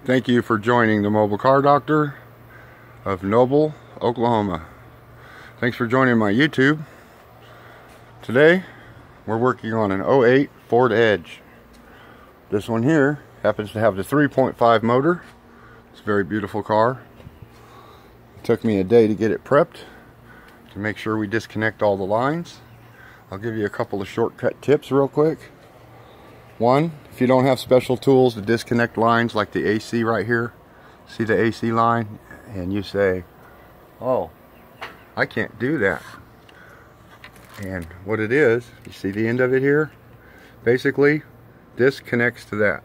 Thank you for joining the Mobile Car Doctor of Noble, Oklahoma. Thanks for joining my YouTube. Today we're working on an 08 Ford Edge. This one here happens to have the 3.5 motor. It's a very beautiful car. It took me a day to get it prepped to make sure we disconnect all the lines. I'll give you a couple of shortcut tips real quick. One, if you don't have special tools to disconnect lines like the AC right here, see the AC line, and you say, oh, I can't do that. And what it is, you see the end of it here? Basically, this connects to that.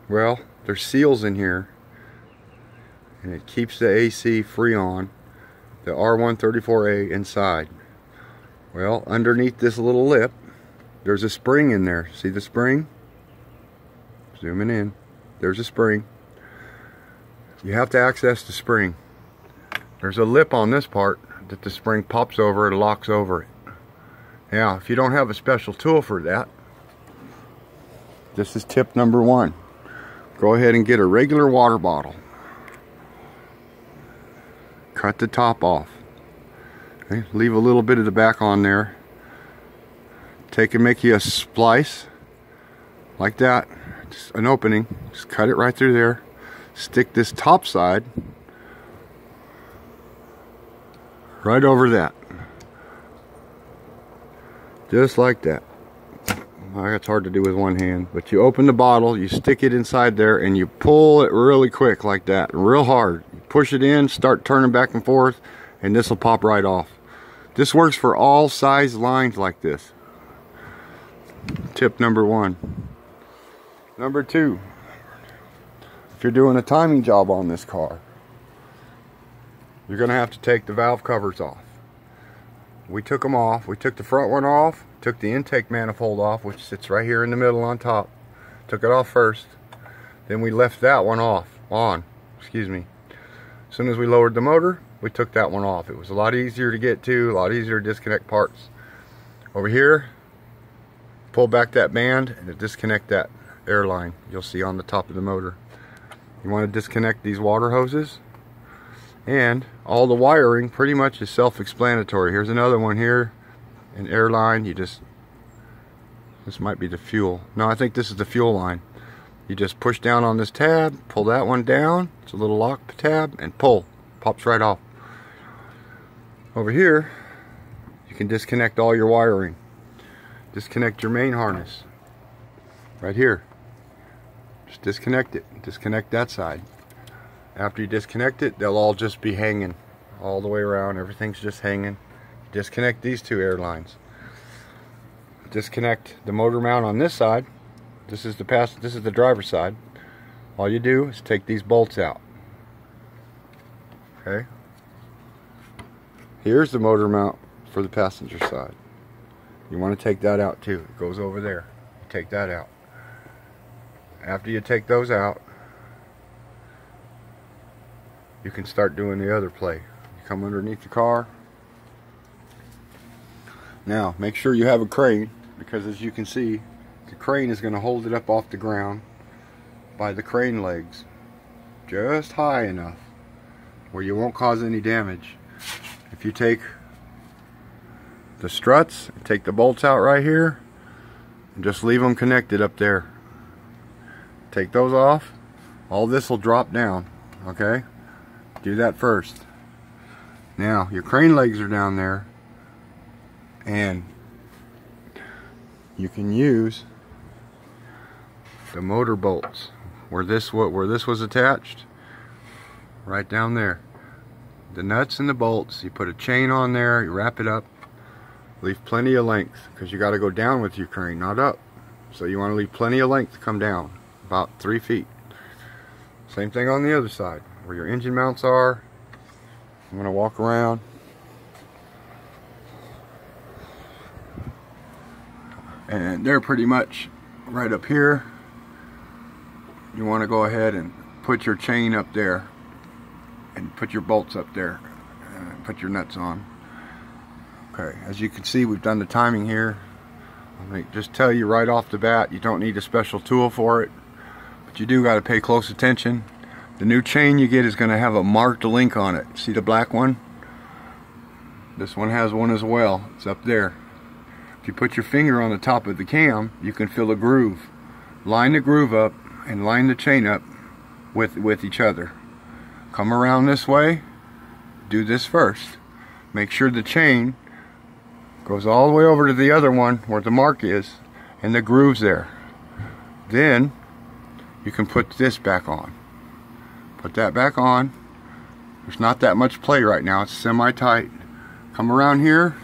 Well, there's seals in here, and it keeps the AC Freon, the R134A, inside. Well, underneath this little lip, there's a spring in there. See the spring? Zooming in. There's a spring. You have to access the spring. There's a lip on this part that the spring pops over and locks over it. Now, if you don't have a special tool for that, this is tip number one. Go ahead and get a regular water bottle. Cut the top off. Okay, leave a little bit of the back on there. Take and make you a splice like that, just an opening, just cut it right through there. Stick this top side right over that, just like that. Well, that's hard to do with one hand, but you open the bottle, you stick it inside there, and you pull it really quick like that, real hard. You push it in, start turning back and forth, and this will pop right off. This works for all size lines like this. Tip number one. Number two, if you're doing a timing job on this car, you're going to have to take the valve covers off. We took them off. We took the front one off, took the intake manifold off, which sits right here in the middle on top. Took it off first. Then we left that one on. As soon as we lowered the motor, we took that one off. It was a lot easier to get to, a lot easier to disconnect parts. Over here, pull back that band and disconnect that air line you'll see on the top of the motor. You want to disconnect these water hoses, and all the wiring pretty much is self-explanatory. Here's another one here, an air line. This might be the fuel. No, I think this is the fuel line. You just push down on this tab, pull that one down. It's a little lock tab, and pull. Pops right off. Over here, you can disconnect all your wiring. Disconnect your main harness right here. Just disconnect it. Disconnect that side. After you disconnect it, they'll all just be hanging all the way around. Everything's just hanging. Disconnect these two air lines. Disconnect the motor mount on this side. This is the driver's side. All you do is take these bolts out. Okay. Here's the motor mount for the passenger side. You want to take that out too. It goes over there. You take that out. After you take those out, you can start doing the other play. You come underneath the car. Now, make sure you have a crane, because as you can see, the crane is going to hold it up off the ground by the crane legs, just high enough where you won't cause any damage. If you take the struts, take the bolts out right here, and just leave them connected up there. Take those off. All this will drop down. Okay? Do that first. Now, your crane legs are down there, and you can use the motor bolts where this was attached, right down there. The nuts and the bolts, you put a chain on there, you wrap it up. Leave plenty of length, because you got to go down with your crane, not up. So you want to leave plenty of length to come down, about 3 feet. Same thing on the other side, where your engine mounts are. I'm going to walk around. And they're pretty much right up here. You want to go ahead and put your chain up there, and put your bolts up there, and put your nuts on. Okay, as you can see, we've done the timing here. Let me just tell you right off the bat, you don't need a special tool for it. But you do got to pay close attention. The new chain you get is going to have a marked link on it. See the black one? This one has one as well. It's up there. If you put your finger on the top of the cam, you can feel a groove. Line the groove up and line the chain up with each other. Come around this way. Do this first. Make sure the chain goes all the way over to the other one where the mark is and the groove's there. Then you can put this back on. Put that back on. There's not that much play right now. It's semi-tight. Come around here.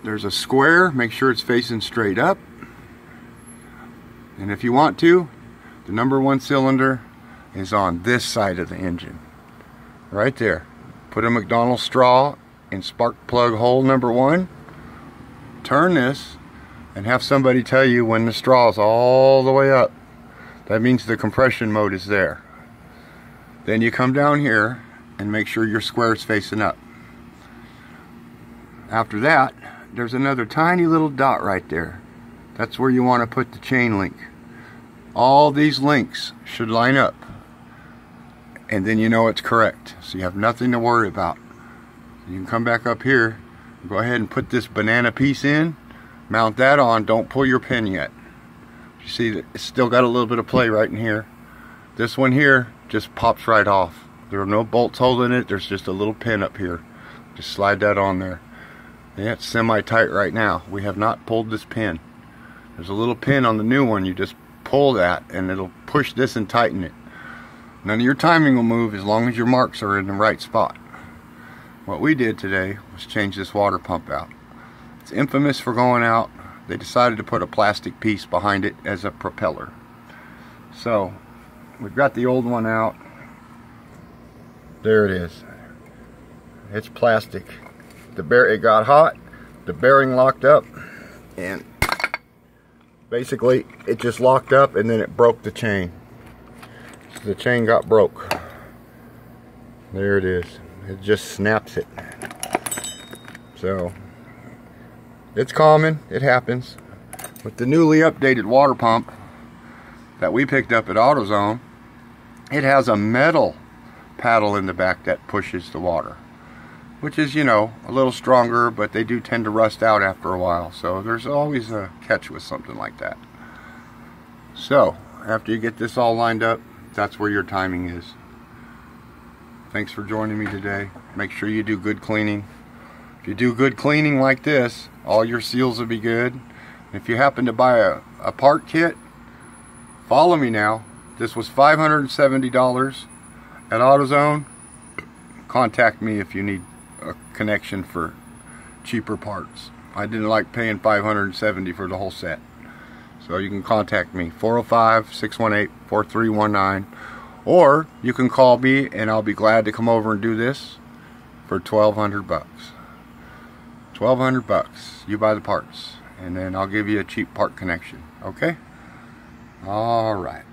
There's a square. Make sure it's facing straight up. And if you want to, the number 1 cylinder is on this side of the engine. Right there. Put a McDonald's straw in spark plug hole number 1. Turn this and have somebody tell you when the straw is all the way up. That means the compression mode is there. Then you come down here and make sure your square is facing up. After that, there's another tiny little dot right there. That's where you want to put the chain link. All these links should line up. And then you know it's correct. So you have nothing to worry about. You can come back up here. Go ahead and put this banana piece in. Mount that on. Don't pull your pin yet. You see that it's still got a little bit of play right in here. This one here just pops right off. There are no bolts holding it. There's just a little pin up here. Just slide that on there. Yeah, it's semi-tight right now. We have not pulled this pin. There's a little pin on the new one. You just pull that and it'll push this and tighten it. None of your timing will move as long as your marks are in the right spot. What we did today was change this water pump out. It's infamous for going out. They decided to put a plastic piece behind it as a propeller. So we've got the old one out. There it is. It's plastic. It got hot, the bearing locked up, and basically it just locked up and then it broke the chain. So the chain got broke. There it is. It just snaps it. So it's common, it happens. With the newly updated water pump that we picked up at AutoZone, it has a metal paddle in the back that pushes the water, which is, you know, a little stronger, but they do tend to rust out after a while. So there's always a catch with something like that. So after you get this all lined up, that's where your timing is. Thanks for joining me today. Make sure you do good cleaning. If you do good cleaning like this, all your seals will be good. If you happen to buy a part kit, follow me now. This was $570 at AutoZone. Contact me if you need a connection for cheaper parts. I didn't like paying $570 for the whole set. So you can contact me, 405-618-4319, or you can call me and I'll be glad to come over and do this for $1,200 bucks. $1,200 bucks. You buy the parts and then I'll give you a cheap part connection. Okay? All right.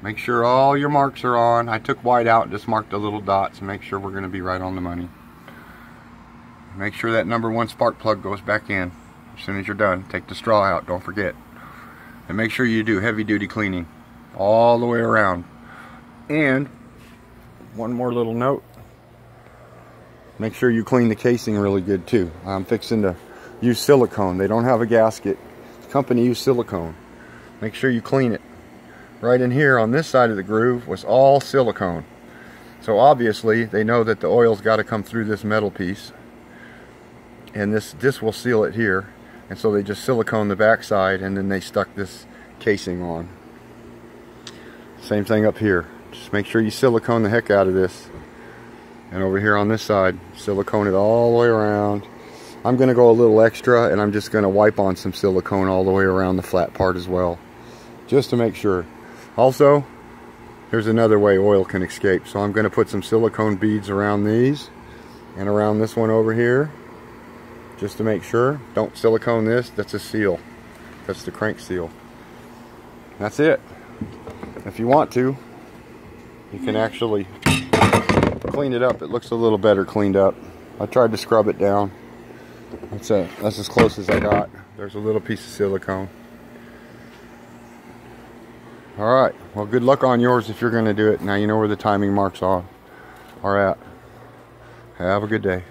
Make sure all your marks are on. I took white out and just marked the little dots and make sure we're going to be right on the money. Make sure that number 1 spark plug goes back in as soon as you're done. Take the straw out, don't forget. And make sure you do heavy duty cleaning all the way around. And one more little note. Make sure you clean the casing really good too. I'm fixing to use silicone. They don't have a gasket. The company used silicone. Make sure you clean it. Right in here on this side of the groove was all silicone. So obviously they know that the oil's got to come through this metal piece. And this will seal it here. And so they just silicone the back side and then they stuck this casing on. Same thing up here. Just make sure you silicone the heck out of this. And over here on this side, silicone it all the way around. I'm going to go a little extra and I'm just going to wipe on some silicone all the way around the flat part as well. Just to make sure. Also, here's another way oil can escape. So I'm going to put some silicone beads around these and around this one over here. Just to make sure. Don't silicone this. That's a seal. That's the crank seal. That's it. If you want to, you can actually clean it up. It looks a little better cleaned up. I tried to scrub it down. That's as close as I got. There's a little piece of silicone. Alright, well good luck on yours if you're going to do it. Now you know where the timing marks are at. Have a good day.